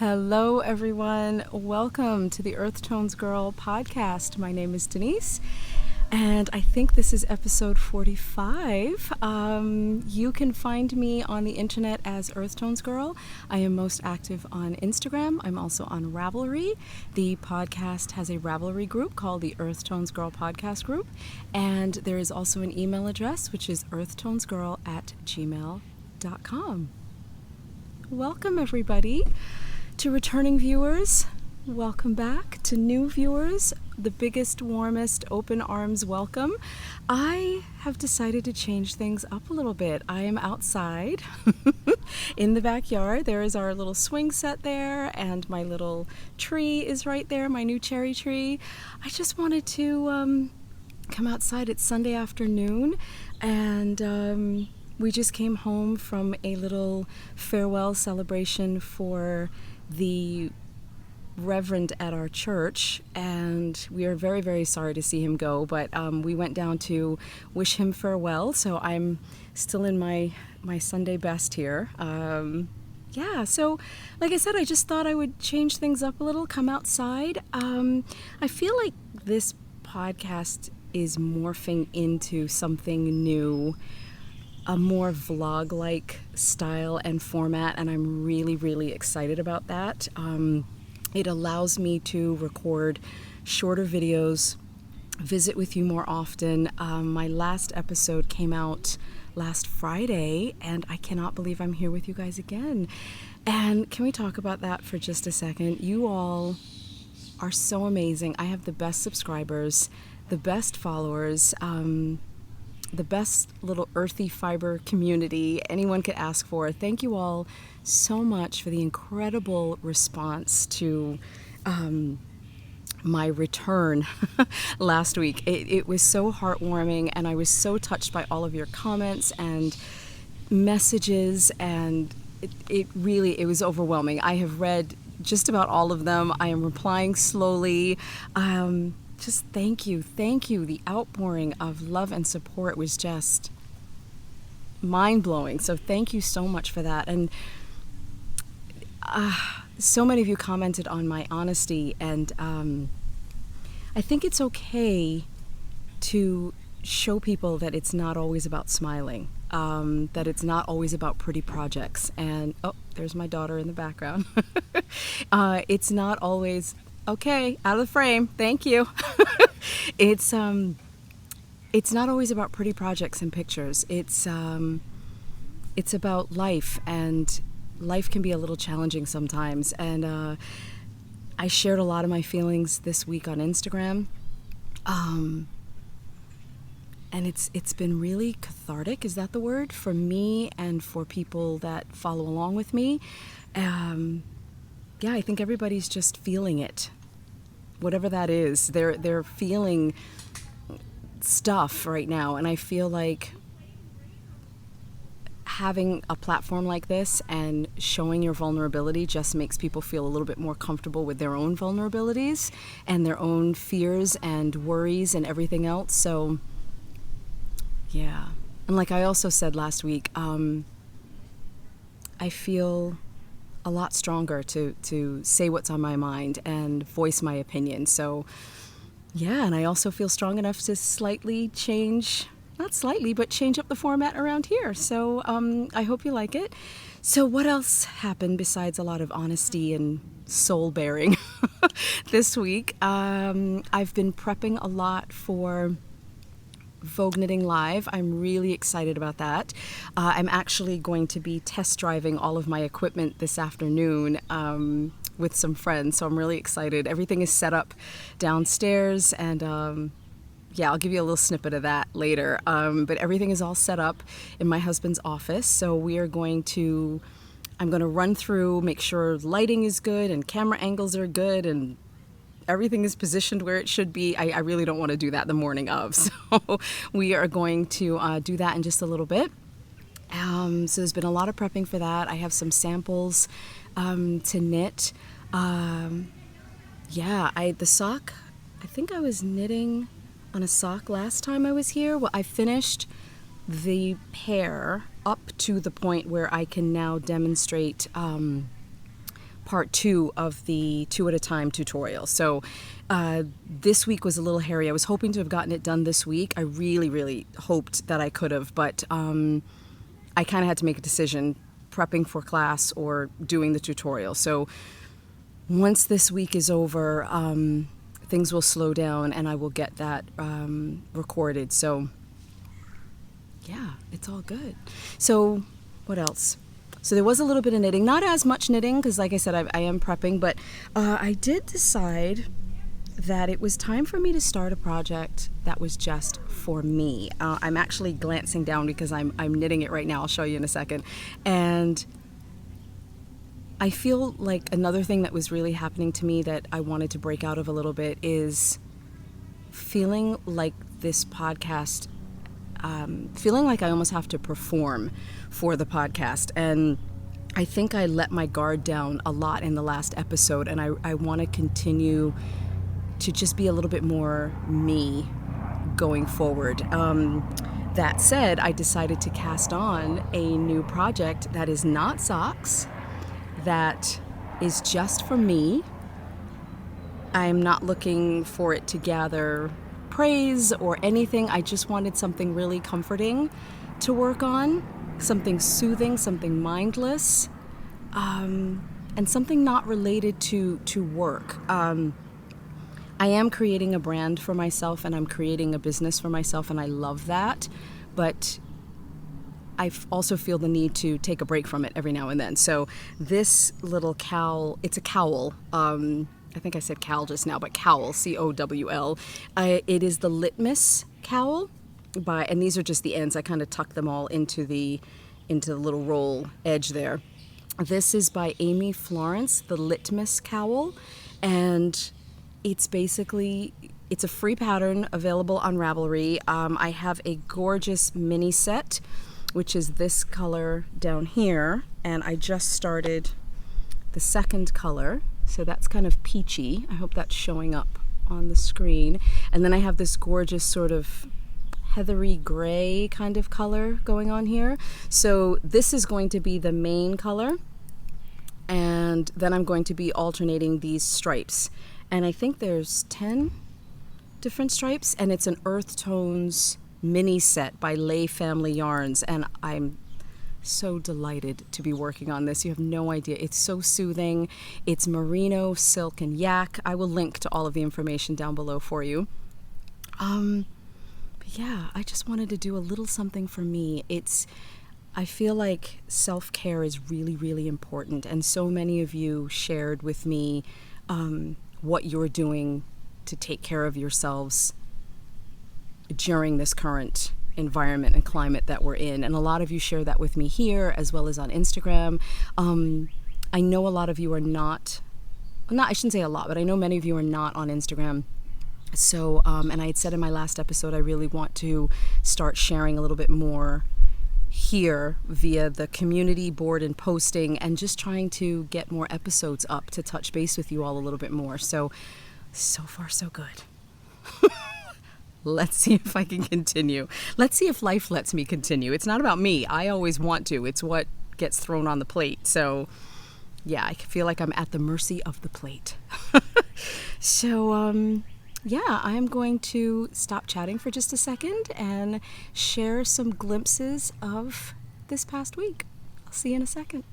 Hello, everyone. Welcome to the EarthtonesGirl Podcast. My name is Denise, and I think this is episode 45. You can find me on the internet as EarthtonesGirl. I am most active on Instagram. I'm also on Ravelry. The podcast has a Ravelry group called the EarthtonesGirl Podcast Group, and there is also an email address, which is earthtonesgirl@gmail.com. Welcome, everybody. To returning viewers, welcome back. To new viewers, the biggest, warmest, open arms welcome. I have decided to change things up a little bit. I am outside in the backyard. There is our little swing set there, and my little tree is right there, my new cherry tree. I just wanted to come outside. It's Sunday afternoon, and we just came home from a little farewell celebration for the reverend at our church, and we are very, very sorry to see him go, but we went down to wish him farewell, so I'm still in my Sunday best here. So like I said, I just thought I would change things up a little, come outside. I feel like this podcast is morphing into something new, a more vlog-like style and format, and I'm really, really excited about that. It allows me to record shorter videos, visit with you more often. My last episode came out last Friday, and I cannot believe I'm here with you guys again. And can we talk about that for just a second? You all are so amazing. I have the best subscribers, the best followers, the best little earthy fiber community anyone could ask for. Thank you all so much for the incredible response to my return last week. It was so heartwarming, and I was so touched by all of your comments and messages, and it was overwhelming. I have read just about all of them. I am replying slowly. Just thank you. The outpouring of love and support was just mind-blowing. So thank you so much for that. And so many of you commented on my honesty, and I think it's okay to show people that it's not always about smiling, that it's not always about pretty projects. And, oh, there's my daughter in the background. It's not always... Okay, out of the frame. Thank you. It's not always about pretty projects and pictures. It's about life, and life can be a little challenging sometimes. And I shared a lot of my feelings this week on Instagram, and it's been really cathartic. Is that the word? For me and for people that follow along with me. I think everybody's just feeling it, whatever that is. They're feeling stuff right now, and I feel like having a platform like this and showing your vulnerability just makes people feel a little bit more comfortable with their own vulnerabilities and their own fears and worries and everything else. So, yeah. And like I also said last week, I feel a lot stronger to say what's on my mind and voice my opinion. So yeah, and I also feel strong enough to slightly change, not slightly, but change up the format around here. So I hope you like it. So what else happened besides a lot of honesty and soul bearing this week? I've been prepping a lot for Vogue Knitting Live. I'm really excited about that. I'm actually going to be test driving all of my equipment this afternoon with some friends, so I'm really excited. Everything is set up downstairs, and I'll give you a little snippet of that later. But everything is all set up in my husband's office, so I'm going to run through, make sure lighting is good and camera angles are good and everything is positioned where it should be. I really don't want to do that the morning of, so we are going to do that in just a little bit. So there's been a lot of prepping for that. I have some samples to knit. The sock, I think I was knitting on a sock last time I was here. Well, I finished the pair up to the point where I can now demonstrate part 2 of the 2 at a time tutorial. So this week was a little hairy. I was hoping to have gotten it done this week. I really, really hoped that I could have, but I kind of had to make a decision, prepping for class or doing the tutorial. So once this week is over, things will slow down and I will get that recorded. So yeah, it's all good. So what else? So there was a little bit of knitting, not as much knitting because like I said, I am prepping, but I did decide that it was time for me to start a project that was just for me. I'm actually glancing down because I'm knitting it right now. I'll show you in a second. And I feel like another thing that was really happening to me that I wanted to break out of a little bit is feeling like this podcast, feeling like I almost have to perform for the podcast. And I think I let my guard down a lot in the last episode, and I want to continue to just be a little bit more me going forward. That said, I decided to cast on a new project that is not socks, that is just for me. I'm not looking for it to gather praise or anything. I just wanted something really comforting to work on, something soothing, something mindless, and something not related to work. I am creating a brand for myself and I'm creating a business for myself, and I love that, but I also feel the need to take a break from it every now and then. So this little cowl, it's a cowl. I think I said cowl just now, but cowl, C-O-W-L. It is the Litmus Cowl, and these are just the ends. I kind of tuck them all into the little roll edge there. This is by Amy Florence, the Litmus Cowl, and it's a free pattern available on Ravelry. I have a gorgeous mini set, which is this color down here, and I just started the second color, so that's kind of peachy. I hope that's showing up on the screen. And then I have this gorgeous sort of heathery gray kind of color going on here. So this is going to be the main color, and then I'm going to be alternating these stripes. And I think there's 10 different stripes, and it's an Earth Tones mini set by Lay Family Yarns, and I'm so delighted to be working on this. You have no idea. It's so soothing. It's merino, silk, and yak. I will link to all of the information down below for you. But yeah, I just wanted to do a little something for me. I feel like self-care is really, really important, and so many of you shared with me what you're doing to take care of yourselves during this current environment and climate that we're in. And a lot of you share that with me here as well as on Instagram. I know a lot of you are not, I shouldn't say a lot, but I know many of you are not on Instagram. So, and I had said in my last episode, I really want to start sharing a little bit more here via the community board and posting, and just trying to get more episodes up to touch base with you all a little bit more. So far so good. Let's see if I can continue. Let's see if life lets me continue. It's not about me. I always want to. It's what gets thrown on the plate. So yeah, I feel like I'm at the mercy of the plate. So yeah, I am going to stop chatting for just a second and share some glimpses of this past week. I'll see you in a second.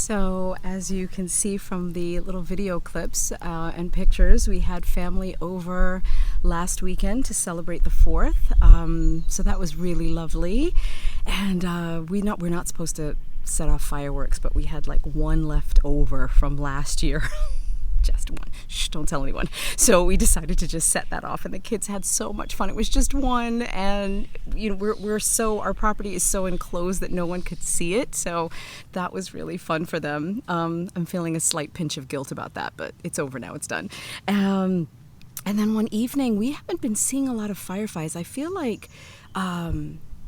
So as you can see from the little video clips and pictures, we had family over last weekend to celebrate the 4th. So that was really lovely. And we're not supposed to set off fireworks, but we had like one left over from last year. Just one. Shh, don't tell anyone. So we decided to just set that off, and the kids had so much fun. It was just one, and our property is so enclosed that no one could see it. So that was really fun for them. I'm feeling a slight pinch of guilt about that, but it's over now. It's done. And then one evening, we haven't been seeing a lot of fireflies. I feel like,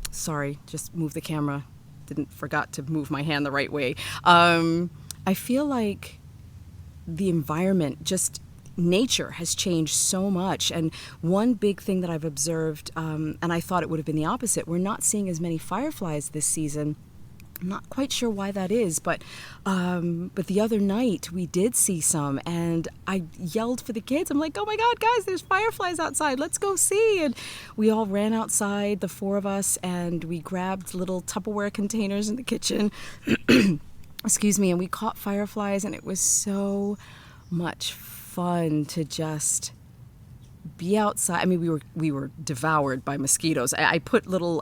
sorry, just move the camera. Forgot to move my hand the right way. I feel like the environment, just nature has changed so much. And one big thing that I've observed, and I thought it would have been the opposite, we're not seeing as many fireflies this season. I'm not quite sure why that is, but the other night we did see some, and I yelled for the kids. I'm like, oh my God, guys, there's fireflies outside. Let's go see. And we all ran outside, the 4 of us, and we grabbed little Tupperware containers in the kitchen. Excuse me, and we caught fireflies, and it was so much fun to just be outside. I mean, we were devoured by mosquitoes. I put little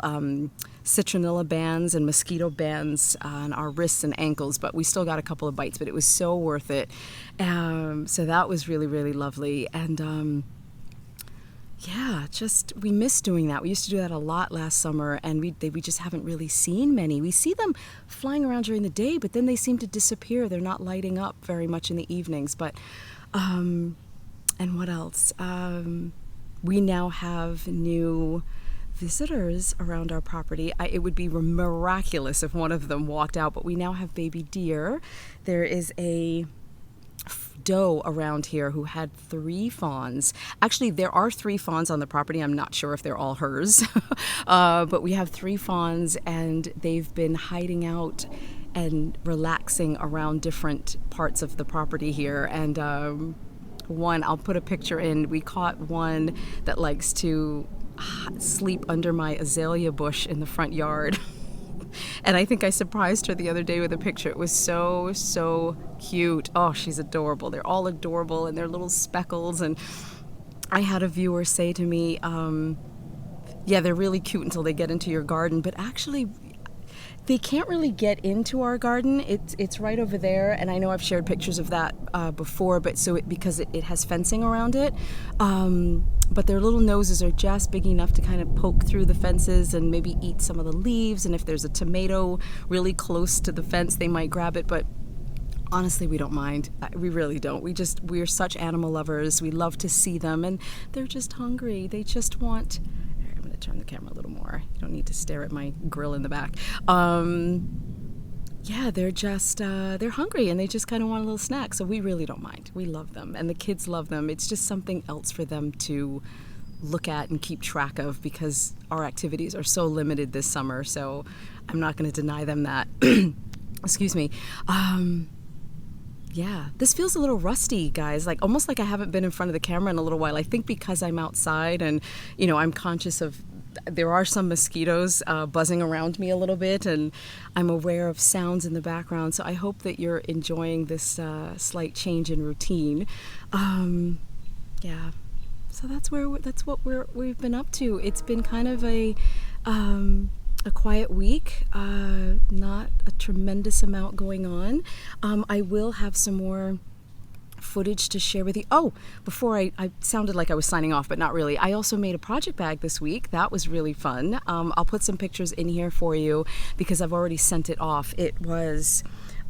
citronella bands and mosquito bands on our wrists and ankles, but we still got a couple of bites, but it was so worth it. So that was really, really lovely. And we miss doing that. We used to do that a lot last summer, and we just haven't really seen many. We see them flying around during the day, but then they seem to disappear. They're not lighting up very much in the evenings. But and what else? We now have new visitors around our property. It would be miraculous if one of them walked out, but we now have baby deer. There is a doe around here who had 3 fawns. Actually, there are 3 fawns on the property. I'm not sure if they're all hers, but we have 3 fawns, and they've been hiding out and relaxing around different parts of the property here. And I'll put a picture in. We caught one that likes to sleep under my azalea bush in the front yard. And I think I surprised her the other day with a picture. It was so, so cute. Oh, she's adorable. They're all adorable, and they're little speckles. And I had a viewer say to me, they're really cute until they get into your garden. But actually, they can't really get into our garden. It's right over there, and I know I've shared pictures of that before, but because it has fencing around it. But their little noses are just big enough to kind of poke through the fences and maybe eat some of the leaves. And if there's a tomato really close to the fence, they might grab it. But honestly, we don't mind. We really don't. We're such animal lovers. We love to see them, and they're just hungry. They just want... I'm going to turn the camera a little more. You don't need to stare at my grill in the back. They're just, they're hungry, and they just kind of want a little snack. So we really don't mind. We love them, and the kids love them. It's just something else for them to look at and keep track of, because our activities are so limited this summer. So I'm not going to deny them that. Excuse me. This feels a little rusty, guys, almost like I haven't been in front of the camera in a little while. I think because I'm outside, and, I'm conscious of there are some mosquitoes buzzing around me a little bit, and I'm aware of sounds in the background. So I hope that you're enjoying this slight change in routine. So that's what we've been up to. It's been kind of a quiet week, not a tremendous amount going on. I will have some more footage to share with you. Oh, before I sounded like I was signing off, but not really. I also made a project bag this week. That was really fun. I'll put some pictures in here for you because I've already sent it off.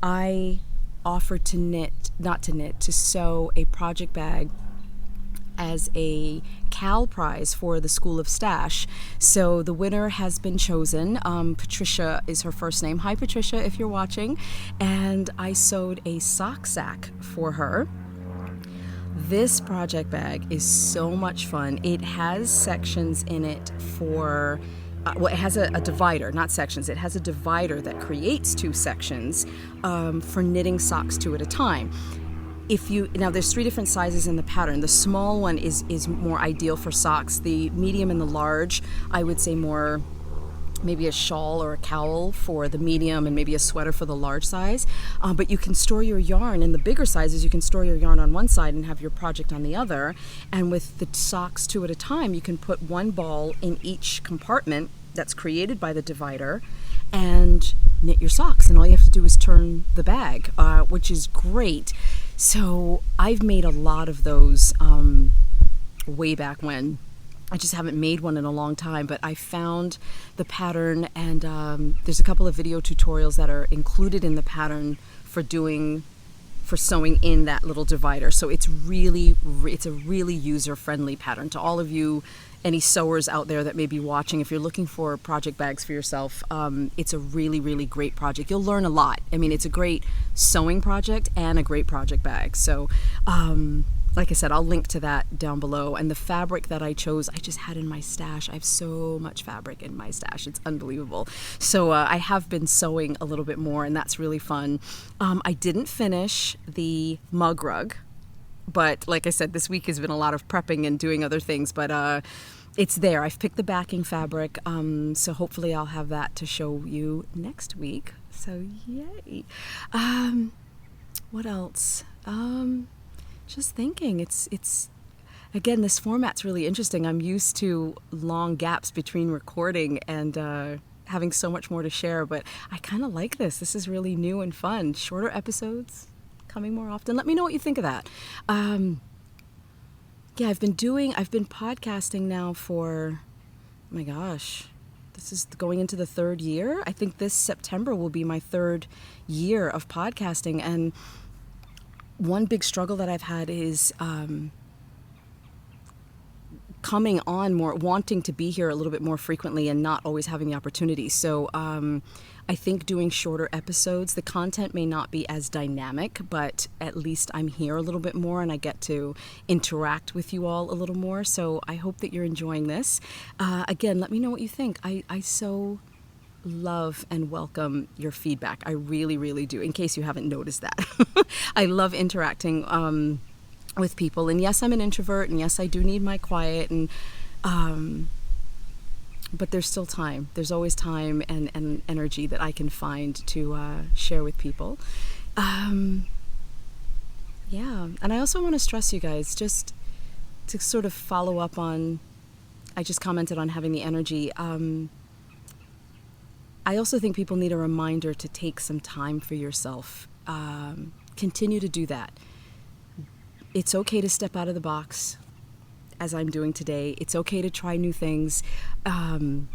I offered to sew a project bag as a Cal prize for the School of Stash. So the winner has been chosen. Patricia is her first name. Hi, Patricia, if you're watching. And I sewed a sock sack for her. This project bag is so much fun. It has sections in it for... it has a divider, not sections. It has a divider that creates 2 sections for knitting socks 2 at a time. Now there's 3 different sizes in the pattern. The small one is more ideal for socks. The medium and the large, I would say more maybe a shawl or a cowl for the medium and maybe a sweater for the large size. But you can store your yarn in the bigger sizes. You can store your yarn on one side and have your project on the other. And with the socks 2 at a time, you can put one ball in each compartment that's created by the divider and knit your socks. And all you have to do is turn the bag, which is great. So I've made a lot of those way back when. I just haven't made one in a long time, but I found the pattern, and there's a couple of video tutorials that are included in the pattern for sewing in that little divider. So it's a really user-friendly pattern. To all of you, any sewers out there that may be watching, if you're looking for project bags for yourself, it's a really, really great project. You'll learn a lot. I mean, it's a great sewing project and a great project bag. So, like I said, I'll link to that down below. And the fabric that I chose, I just had in my stash. I have so much fabric in my stash. It's unbelievable. So I have been sewing a little bit more, and that's really fun. I didn't finish the mug rug, but like I said, this week has been a lot of prepping and doing other things, but it's there. I've picked the backing fabric, so hopefully I'll have that to show you next week. So yay. What else? Just thinking, it's again, this format's really interesting. I'm used to long gaps between recording and having so much more to share, but I kind of like this. This is really new and fun. Shorter episodes coming more often. Let me know what you think of that. Yeah, I've been podcasting now for, oh my gosh, this is going into the 3rd year. I think this September will be my 3rd year of podcasting, and one big struggle that I've had is coming on more, wanting to be here a little bit more frequently and not always having the opportunity. So I think doing shorter episodes, the content may not be as dynamic, but at least I'm here a little bit more and I get to interact with you all a little more. So I hope that you're enjoying this. Again, let me know what you think. I so love and welcome your feedback. I really, really do, in case you haven't noticed that. I love interacting with people. And yes, I'm an introvert, and yes, I do need my quiet, and but there's still time. There's always time and energy that I can find to share with people. Yeah, and I also want to stress you guys, just to sort of follow up on, I just commented on having the energy. I also think people need a reminder to take some time for yourself. Continue to do that. It's okay to step out of the box, as I'm doing today. It's okay to try new things, and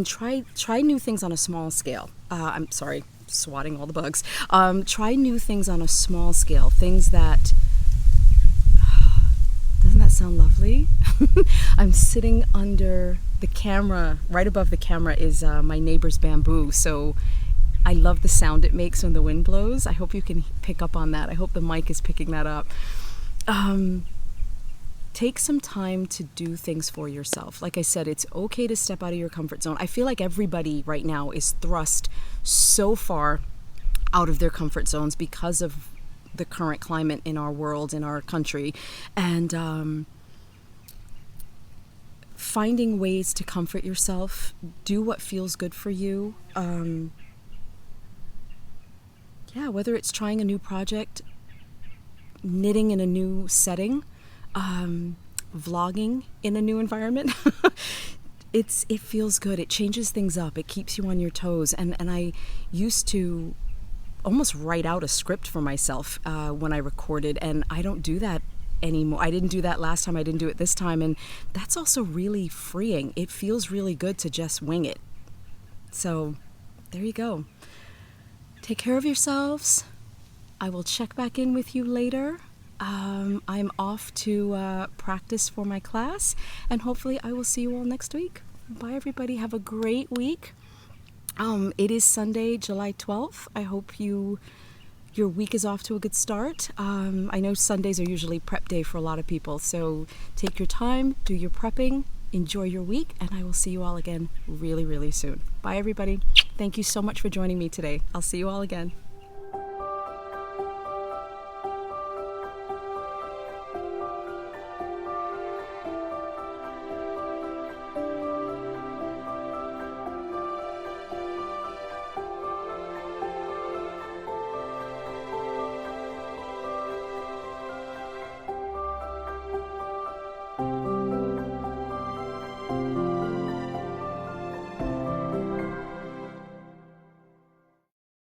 try new things on a small scale. I'm sorry, swatting all the bugs. Try new things on a small scale. Things that, doesn't that sound lovely? I'm sitting under the camera. Right above the camera is my neighbor's bamboo. So I love the sound it makes when the wind blows. I hope you can pick up on that. I hope the mic is picking that up. Take some time to do things for yourself. Like I said, it's okay to step out of your comfort zone. I feel like everybody right now is thrust so far out of their comfort zones because of the current climate in our world, in our country. And finding ways to comfort yourself, do what feels good for you. Yeah, whether it's trying a new project, knitting in a new setting, vlogging in a new environment. It feels good. It changes things up. It keeps you on your toes. And I used to almost write out a script for myself when I recorded, and I don't do that anymore. I didn't do that last time. I didn't do it this time. And that's also really freeing. It feels really good to just wing it. So there you go. Take care of yourselves. I will check back in with you later. I'm off to practice for my class, and hopefully I will see you all next week. Bye, everybody. Have a great week. It is Sunday, July 12th. I hope your week is off to a good start. I know Sundays are usually prep day for a lot of people, so take your time, do your prepping, enjoy your week, and I will see you all again really, really soon. Bye, everybody. Thank you so much for joining me today. I'll see you all again.